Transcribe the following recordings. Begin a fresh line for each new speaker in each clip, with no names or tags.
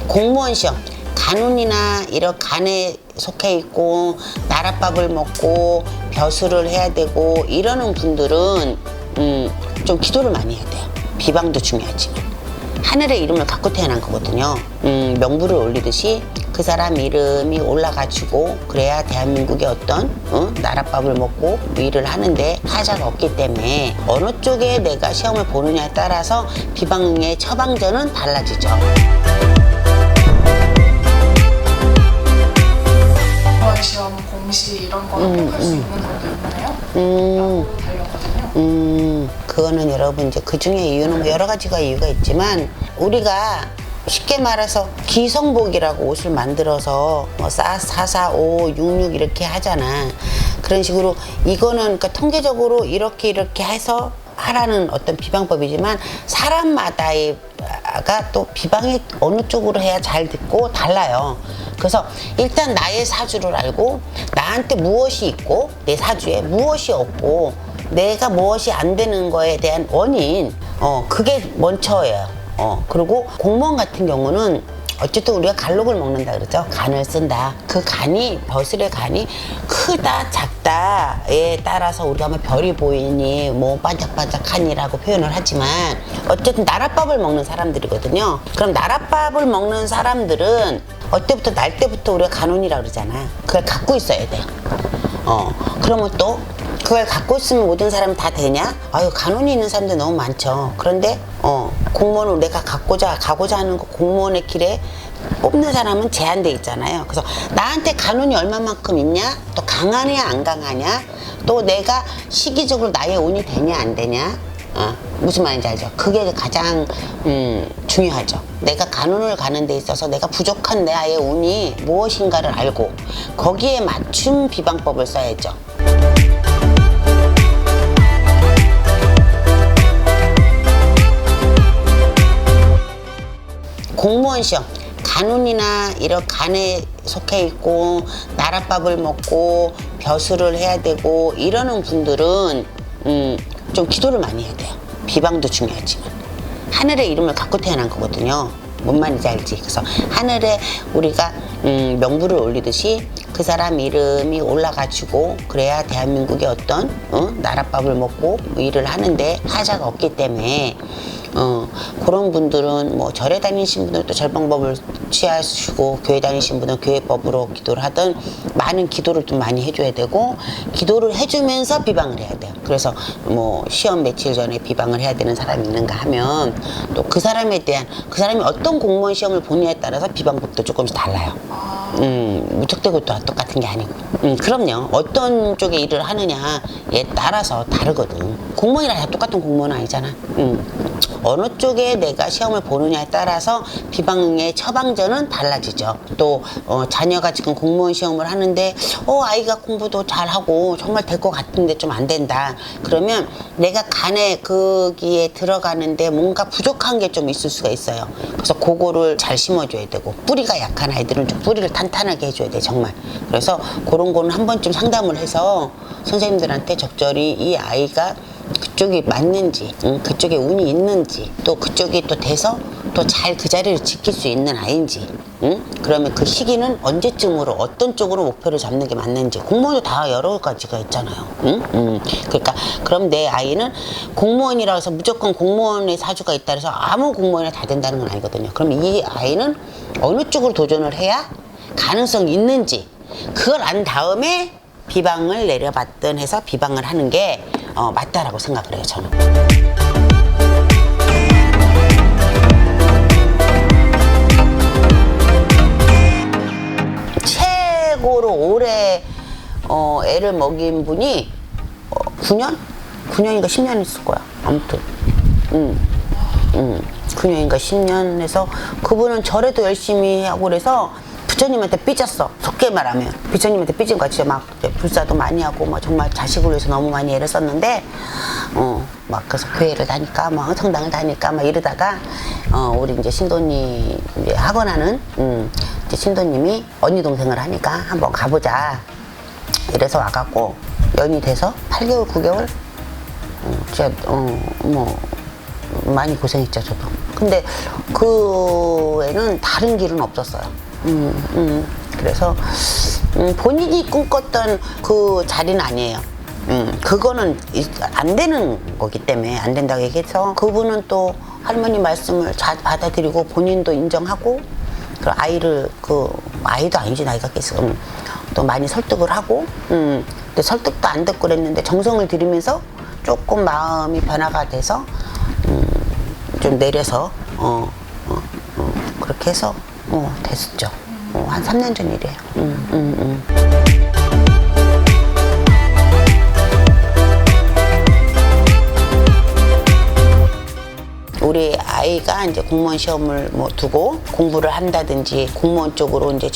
공무원 시험, 간운이나 이런 간에 속해 있고 나랏밥을 먹고 벼슬을 해야 되고 이러는 분들은 좀 기도를 많이 해야 돼요. 비방도 중요하지만 하늘의 이름을 갖고 태어난 거거든요. 명부를 올리듯이 그 사람 이름이 올라가지고 그래야 대한민국의 어떤 나랏밥을 먹고 일을 하는데 하자가 없기 때문에 어느 쪽에 내가 시험을 보느냐에 따라서 비방의 처방전은 달라지죠.
시험, 공시 이런 거 합격할 수 있는 것도 있나요? 라고 달렸거든요.
그거는 여러분 이제 그 중에 이유는 뭐 여러 가지가 이유가 있지만 우리가 쉽게 말해서 기성복이라고 옷을 만들어서 뭐 4, 4, 5, 6, 6 이렇게 하잖아. 그런 식으로 이거는 그러니까 통계적으로 이렇게 해서 하라는 어떤 비방법이지만 사람마다가 또 비방이 어느 쪽으로 해야 잘 듣고 달라요. 그래서 일단 나의 사주를 알고 나한테 무엇이 있고 내 사주에 무엇이 없고 내가 무엇이 안 되는 거에 대한 원인 그게 먼저예요. 그리고 공무원 같은 경우는 어쨌든 우리가 간록을 먹는다 그러죠. 간을 쓴다. 그 간이 벼슬의 간이 크다 작다에 따라서 우리가 뭐 별이 보이니 뭐 반짝반짝하니라고 표현을 하지만 어쨌든 나랏밥을 먹는 사람들이거든요. 그럼 나랏밥을 먹는 사람들은 어때부터 날 때부터 우리가 간운이라 그러잖아. 그걸 갖고 있어야 돼. 그러면 또 그걸 갖고 있으면 모든 사람이 다 되냐? 아유, 간운이 있는 사람들 너무 많죠. 그런데 공무원을 내가 가고자 하는 그 공무원의 길에 뽑는 사람은 제한돼 있잖아요. 그래서 나한테 간운이 얼마만큼 있냐? 또 강하냐 안 강하냐? 또 내가 시기적으로 나의 운이 되냐 안 되냐? 무슨 말인지 알죠? 그게 가장 중요하죠. 내가 간운을 가는 데 있어서 내가 부족한 나의 운이 무엇인가를 알고 거기에 맞춤 비방법을 써야죠. 공무원 시험, 간운이나 이런 간에 속해 있고 나랏밥을 먹고 벼슬을 해야 되고 이러는 분들은 좀 기도를 많이 해야 돼요. 비방도 중요하지만 하늘의 이름을 갖고 태어난 거거든요. 뭔 말인지 알지? 그래서 하늘에 우리가 명부를 올리듯이 그 사람 이름이 올라가지고 그래야 대한민국의 어떤 나랏밥을 먹고 일을 하는데 하자가 없기 때문에 그런 분들은 뭐 절에 다니신 분들은 또 절방법을 취하시고 교회 다니신 분은 교회법으로 기도를 하든 많은 기도를 좀 많이 해줘야 되고 기도를 해주면서 비방을 해야 돼요. 그래서 뭐 시험 며칠 전에 비방을 해야 되는 사람이 있는가 하면 또 그 사람에 대한 그 사람이 어떤 공무원 시험을 보느냐에 따라서 비방법도 조금씩 달라요. 무턱대고 또 똑같은 게 아니고. 그럼요. 어떤 쪽에 일을 하느냐에 따라서 다르거든. 공무원이랑 다 똑같은 공무원은 아니잖아. 어느 쪽에 내가 시험을 보느냐에 따라서 비방의 처방전은 달라지죠. 또 자녀가 지금 공무원 시험을 하는데 아이가 공부도 잘하고 정말 될 것 같은데 좀 안 된다. 그러면 내가 간에 거기에 들어가는데 뭔가 부족한 게 좀 있을 수가 있어요. 그래서 그거를 잘 심어줘야 되고 뿌리가 약한 아이들은 좀 뿌리를 탄탄하게 해줘야 돼 정말. 그래서 그런 거는 한 번쯤 상담을 해서 선생님들한테 적절히 이 아이가 그쪽이 맞는지 그쪽에 운이 있는지 또 그쪽이 또 돼서 또 잘 그 자리를 지킬 수 있는 아이인지 그러면 그 시기는 언제쯤으로 어떤 쪽으로 목표를 잡는 게 맞는지 공무원도 다 여러 가지가 있잖아요. 그러니까 그럼 내 아이는 공무원이라고 해서 무조건 공무원의 사주가 있다 해서 아무 공무원이나 다 된다는 건 아니거든요. 그럼 이 아이는 어느 쪽으로 도전을 해야 가능성이 있는지 그걸 안 다음에 비방을 내려받든 해서 비방을 하는 게 맞다라고 생각을 해요, 저는. 최고로 오래 애를 먹인 분이 9년? 9년인가 10년 했을 거야. 아무튼 9년인가 10년 해서 그분은 절에도 열심히 하고 그래서 부처님한테 삐졌어. 속게 말하면 부처님한테 삐진 거야. 진짜 막 불사도 많이 하고 막 정말 자식을 위해서 너무 많이 애를 썼는데 막 그래서 교회를 다니까 막 성당을 다니까 막 이러다가 우리 이제 신도님 이제 학원하는 이제 신도님이 언니 동생을 하니까 한번 가보자. 이래서 와갖고 연이 돼서 8개월 9개월 진짜 뭐 많이 고생했죠 저도. 근데 그 애는 다른 길은 없었어요. 그래서 본인이 꿈꿨던 그 자리는 아니에요. 그거는 안 되는 거기 때문에 안 된다고 얘기해서 그분은 또 할머니 말씀을 잘 받아들이고 본인도 인정하고 그 아이를 아이도 아니지 나이가 있으면 또 많이 설득을 하고 근데 설득도 안 듣고 그랬는데 정성을 들이면서 조금 마음이 변화가 돼서 좀 내려서 그렇게 해서 됐었죠. 한 3년 전 일이에요. 우리 아이가 이제 공무원 시험을 뭐 두고 공부를 한다든지 공무원 쪽으로 이제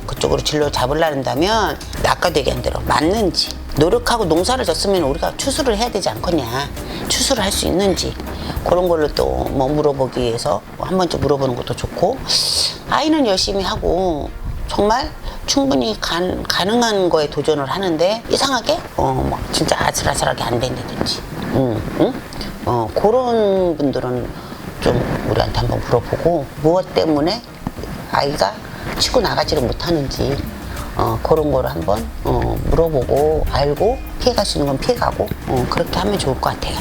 그쪽으로 진로를 잡으려는다면 아까도 얘기한 대로 맞는지 노력하고 농사를 졌으면 우리가 추수를 해야 되지 않겠냐, 추수를 할 수 있는지 그런 걸로 또 뭐 물어보기 위해서 한 번쯤 물어보는 것도 좋고, 아이는 열심히 하고 정말 충분히 가능한 거에 도전을 하는데 이상하게 막 진짜 아슬아슬하게 안 된다든지 그런 분들은 좀 우리한테 한번 물어보고 무엇 때문에 아이가 치고 나가지를 못하는지 그런 거를 한번 물어보고 알고 피해갈 수 있는 건 피해가고 그렇게 하면 좋을 것 같아요.